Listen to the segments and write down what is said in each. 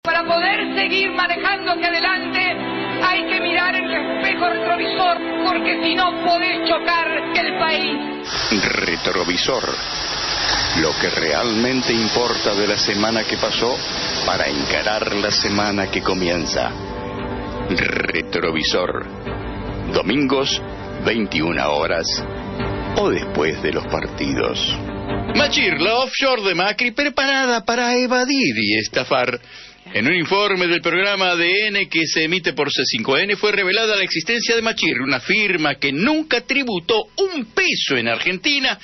Para poder seguir manejando hacia adelante hay que mirar el espejo retrovisor, porque si no podés chocar el país. Retrovisor. Lo que realmente importa de la semana que pasó para encarar la semana que comienza. Retrovisor. Domingos, 21 horas o después de los partidos. Machir, la offshore de Macri, preparada para evadir y estafar. En un informe del programa ADN que se emite por C5N fue revelada la existencia de Machir, una firma que nunca tributó un peso en Argentina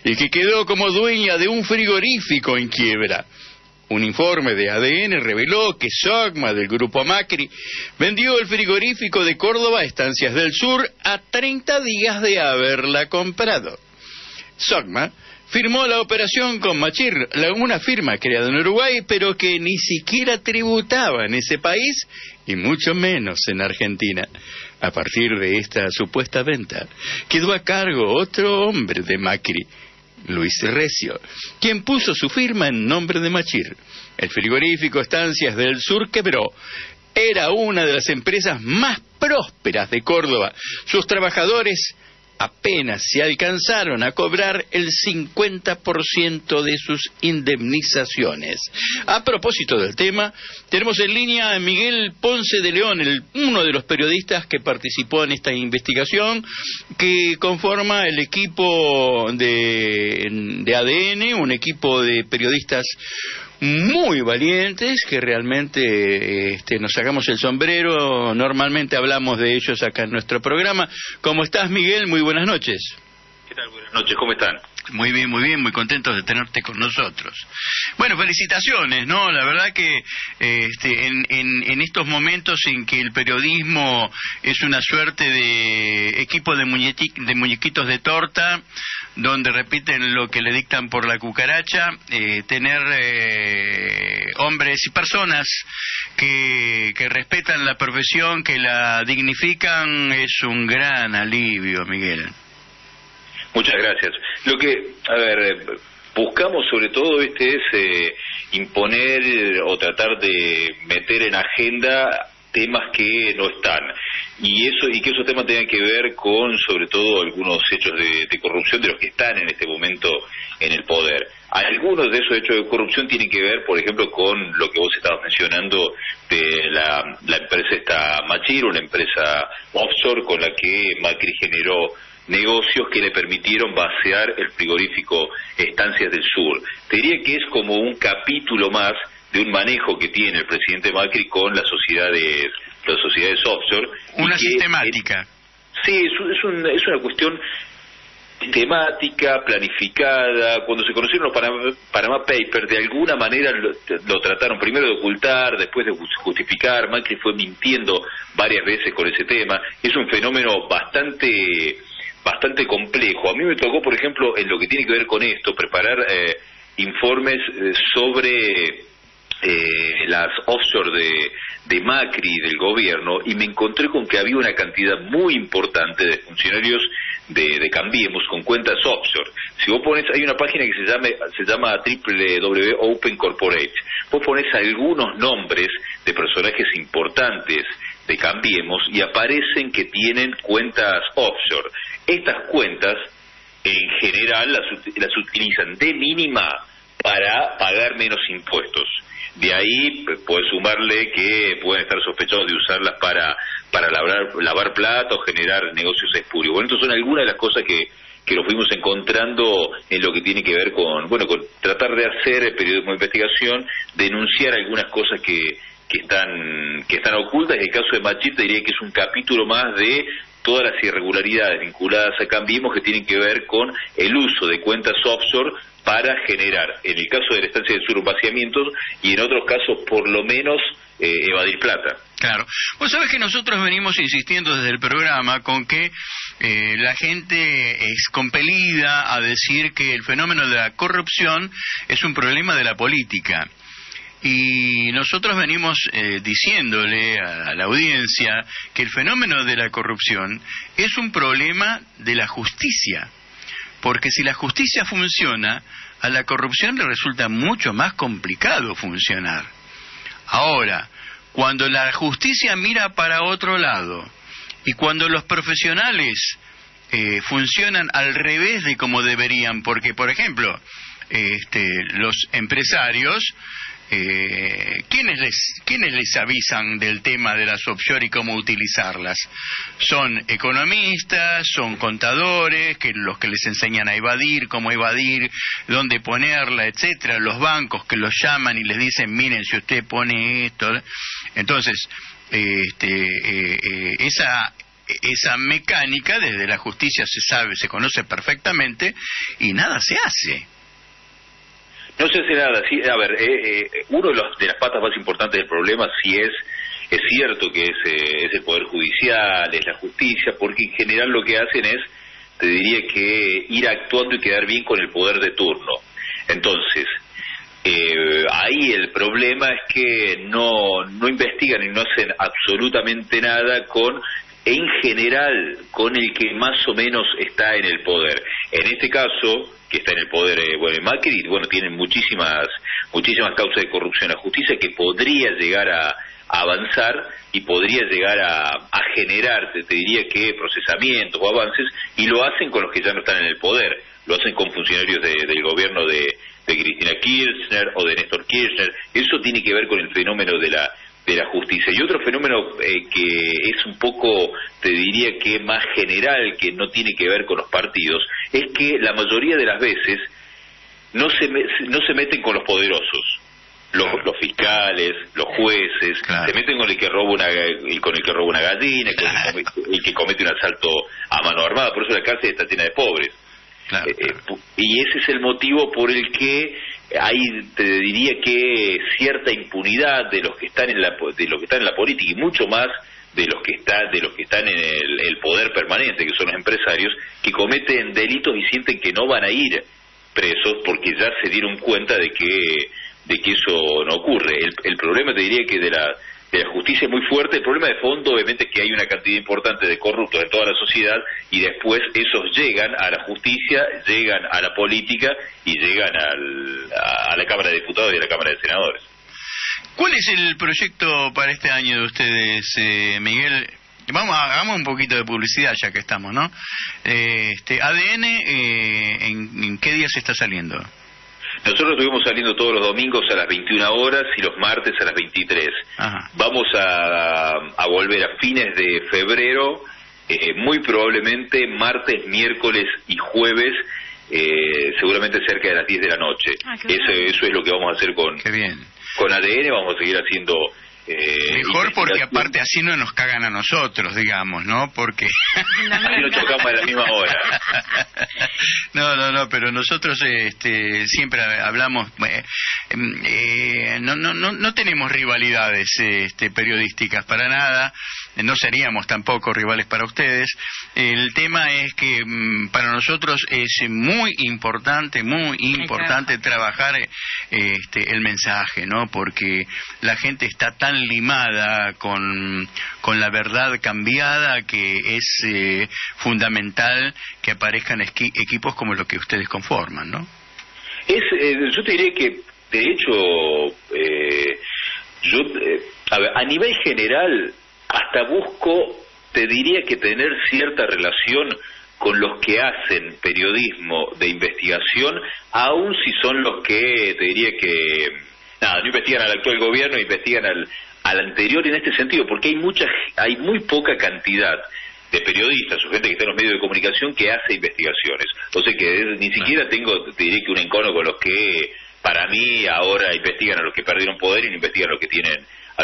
y que quedó como dueña de un frigorífico en quiebra. Un informe de ADN reveló que Sogma, del grupo Macri, vendió el frigorífico de Córdoba a Estancias del Sur a 30 días de haberla comprado. Sogma firmó la operación con Machir, una firma creada en Uruguay, pero que ni siquiera tributaba en ese país y mucho menos en Argentina. A partir de esta supuesta venta, quedó a cargo otro hombre de Macri, Luis Recio, quien puso su firma en nombre de Machir. El frigorífico Estancias del Sur quebró. Era una de las empresas más prósperas de Córdoba. Sus trabajadores apenas se alcanzaron a cobrar el 50% de sus indemnizaciones. A propósito del tema, tenemos en línea a Miguel Ponce de León, uno de los periodistas que participó en esta investigación, que conforma el equipo de ADN, un equipo de periodistas muy valientes, que realmente nos sacamos el sombrero. Normalmente hablamos de ellos acá en nuestro programa. ¿Cómo estás, Miguel? Muy buenas noches. ¿Qué tal? Buenas noches, ¿cómo están? Muy bien, muy contentos de tenerte con nosotros. Bueno, felicitaciones, ¿no? La verdad que en estos momentos en que el periodismo es una suerte de equipo de muñequitos de torta, donde repiten lo que le dictan por la cucaracha, tener hombres y personas que respetan la profesión, que la dignifican, es un gran alivio, Miguel. Muchas gracias. Lo que, buscamos sobre todo es imponer o tratar de meter en agenda temas que no están, y que esos temas tengan que ver con sobre todo algunos hechos de corrupción de los que están en este momento en el poder. Algunos de esos hechos de corrupción tienen que ver, por ejemplo, con lo que vos estabas mencionando de la empresa esta Machir, una empresa offshore con la que Macri generó negocios que le permitieron vaciar el frigorífico Estancias del Sur. Te diría que es como un capítulo más de un manejo que tiene el presidente Macri con las sociedades offshore. Una sistemática. Sí, es una cuestión sistemática, planificada. Cuando se conocieron los Panama Papers, de alguna manera lo trataron primero de ocultar, después de justificar. Macri fue mintiendo varias veces con ese tema. Es un fenómeno bastante complejo. A mí me tocó, por ejemplo, en lo que tiene que ver con esto, preparar informes sobre las offshore de Macri, del gobierno, y me encontré con que había una cantidad muy importante de funcionarios de Cambiemos con cuentas offshore. Si vos pones, hay una página que se llama www.open Corporate. Vos pones algunos nombres de personajes importantes de Cambiemos y aparecen que tienen cuentas offshore. Estas cuentas, en general, las utilizan de mínima para pagar menos impuestos. De ahí puedes sumarle que pueden estar sospechosos de usarlas para lavar plata o generar negocios espurios. Bueno, estas son algunas de las cosas que lo fuimos encontrando en lo que tiene que ver con tratar de hacer periodismo de investigación, denunciar algunas cosas que están ocultas. En el caso de Machir te diría que es un capítulo más de todas las irregularidades vinculadas a Cambiemos, que tienen que ver con el uso de cuentas offshore para generar, en el caso de la Estancia del Sur, vaciamientos, y en otros casos, por lo menos, evadir plata. Claro. Vos sabés que nosotros venimos insistiendo desde el programa con que la gente es compelida a decir que el fenómeno de la corrupción es un problema de la política. Y nosotros venimos diciéndole a la audiencia que el fenómeno de la corrupción es un problema de la justicia, porque si la justicia funciona, a la corrupción le resulta mucho más complicado funcionar. Ahora, cuando la justicia mira para otro lado y cuando los profesionales funcionan al revés de como deberían, porque, por ejemplo, los empresarios, ¿quiénes les avisan del tema de las offshore y cómo utilizarlas? Son economistas, son contadores, los que les enseñan a evadir, cómo evadir, dónde ponerla, etcétera. Los bancos que los llaman y les dicen, miren, si usted pone esto. Entonces, esa mecánica desde la justicia se conoce perfectamente y nada se hace. No se hace nada. Sí, a ver, uno de las patas más importantes del problema sí es cierto que es el Poder Judicial, es la justicia, porque en general lo que hacen es, te diría que ir actuando y quedar bien con el poder de turno. Entonces, ahí el problema es que no investigan y no hacen absolutamente nada en general, con el que más o menos está en el poder. En este caso, que está en el poder, Macri, tienen muchísimas causas de corrupción en la justicia que podría llegar a avanzar y podría llegar a generar, te diría que procesamientos o avances, y lo hacen con los que ya no están en el poder, lo hacen con funcionarios del gobierno de Cristina Kirchner o de Néstor Kirchner. Eso tiene que ver con el fenómeno de la justicia. Y otro fenómeno que es un poco, te diría que más general, que no tiene que ver con los partidos, es que la mayoría de las veces no se meten con los poderosos. Los fiscales, los jueces, claro, se meten con el que roba una gallina, con el que comete un asalto a mano armada. Por eso la cárcel está llena de pobres. Claro, claro. Y ese es el motivo por el que hay, te diría que cierta impunidad de los que están en la política, y mucho más de los que están en el poder permanente, que son los empresarios, que cometen delitos y sienten que no van a ir presos porque ya se dieron cuenta de que eso no ocurre. El problema, te diría que de la justicia es muy fuerte. El problema de fondo, obviamente, es que hay una cantidad importante de corruptos en toda la sociedad, y después esos llegan a la justicia, llegan a la política y llegan a la Cámara de Diputados y a la Cámara de Senadores. ¿Cuál es el proyecto para este año de ustedes, Miguel? Hagamos un poquito de publicidad ya que estamos, ¿no? ADN, ¿en qué días está saliendo? Nosotros estuvimos saliendo todos los domingos a las 21 horas y los martes a las 23. Ajá. Vamos a volver a fines de febrero, muy probablemente martes, miércoles y jueves, seguramente cerca de las 10 de la noche. Eso es lo que vamos a hacer con ADN. Vamos a seguir haciendo... mejor, porque aparte así no nos cagan a nosotros, digamos, ¿no? Porque así no chocamos a la misma hora. No, pero nosotros siempre hablamos, no tenemos rivalidades periodísticas para nada, no seríamos tampoco rivales para ustedes. El tema es que para nosotros es muy importante trabajar el mensaje, ¿no? Porque la gente está tan limada con la verdad cambiada que es fundamental que aparezcan equipos como los que ustedes conforman, ¿no? Yo te diría que, de hecho, a nivel general, hasta busco, te diría que tener cierta relación con los que hacen periodismo de investigación, aun si son los que, te diría que, no investigan al actual gobierno, investigan al anterior en este sentido, porque hay muy poca cantidad de periodistas o gente que está en los medios de comunicación que hace investigaciones. O sea que ni siquiera tengo, te diré que un encono con los que, para mí, ahora investigan a los que perdieron poder y no investigan a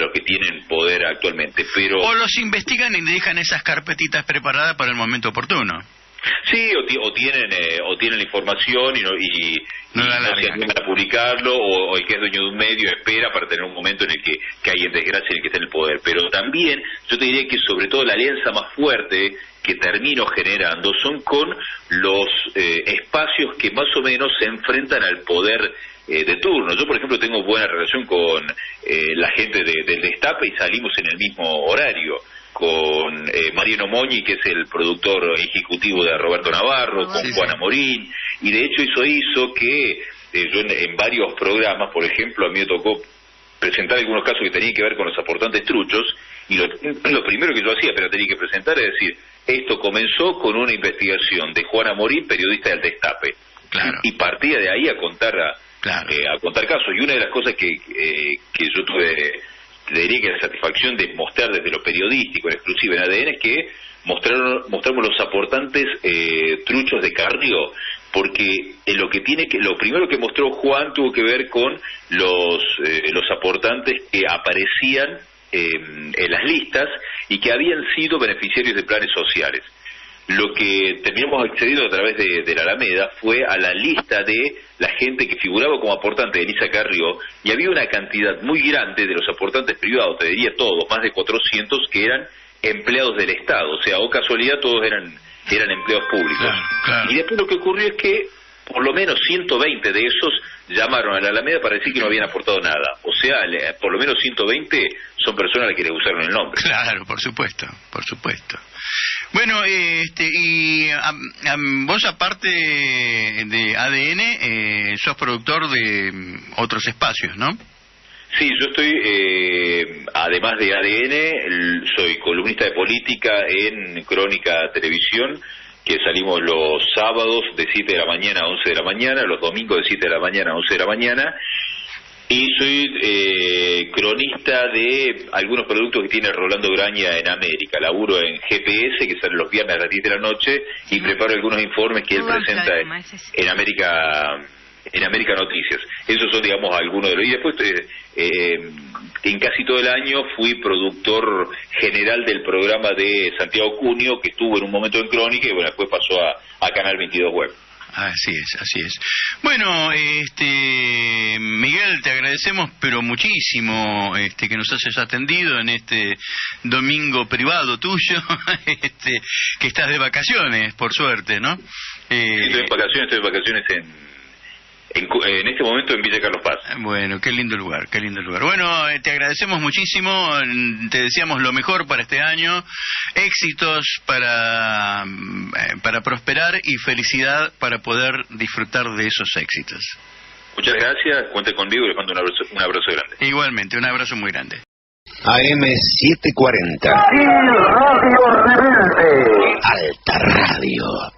los que tienen poder actualmente. Pero o los investigan y dejan esas carpetitas preparadas para el momento oportuno. Sí, o tienen la información y no se animan a publicarlo, o el que es dueño de un medio espera para tener un momento en el que hay en desgracia en el que está en el poder. Pero también yo te diría que sobre todo la alianza más fuerte que termino generando son con los espacios que más o menos se enfrentan al poder de turno. Yo, por ejemplo, tengo buena relación con la gente del Destape y salimos en el mismo horario, con Mariano Moñi, que es el productor ejecutivo de Roberto Navarro, con Juana Morín, y de hecho eso hizo que yo en varios programas, por ejemplo, a mí me tocó presentar algunos casos que tenían que ver con los aportantes truchos, y lo primero que yo hacía, pero tenía que presentar, es decir, esto comenzó con una investigación de Juana Morín, periodista del Destape, claro. Y partía de ahí a contar a contar casos. Y una de las cosas que yo tuve, diría que la satisfacción de mostrar desde lo periodístico, en exclusiva en ADN, es que mostramos los aportantes truchos de Carrió, porque lo primero que mostró Juan tuvo que ver con los aportantes que aparecían en las listas y que habían sido beneficiarios de planes sociales. Lo que terminamos accediendo a través de la Alameda fue a la lista de la gente que figuraba como aportante de Elisa Carrió, y había una cantidad muy grande de los aportantes privados, te diría todos, más de 400, que eran empleados del Estado, o sea, o casualidad todos eran empleados públicos. Claro. Y después lo que ocurrió es que por lo menos 120 de esos llamaron a la Alameda para decir que no habían aportado nada. O sea, por lo menos 120 son personas a las que le usaron el nombre. Claro, por supuesto. Bueno, y vos, aparte de ADN, sos productor de otros espacios, ¿no? Sí, yo estoy, además de ADN, soy columnista de política en Crónica Televisión, que salimos los sábados de 7 de la mañana a 11 de la mañana, los domingos de 7 de la mañana a 11 de la mañana, y soy cronista de algunos productos que tiene Rolando Graña en América. Laburo en GPS, que sale los viernes a las 10 de la noche, y preparo algunos informes que él presenta en América Noticias. Esos son, digamos, algunos de los... Y después, en casi todo el año fui productor general del programa de Santiago Cunio, que estuvo en un momento en Crónica y bueno, después pasó a Canal 22 Web. Así es. Bueno, Miguel, te agradecemos pero muchísimo que nos hayas atendido en este domingo privado tuyo, que estás de vacaciones, por suerte, ¿no? Estoy de vacaciones en este momento en Villa Carlos Paz. Bueno, qué lindo lugar. Bueno, te agradecemos muchísimo, te deseamos lo mejor para este año, éxitos para prosperar y felicidad para poder disfrutar de esos éxitos. Muchas gracias, cuente conmigo y les mando un abrazo grande. Igualmente, un abrazo muy grande. AM 740. Radio Rebelde. Alta Radio.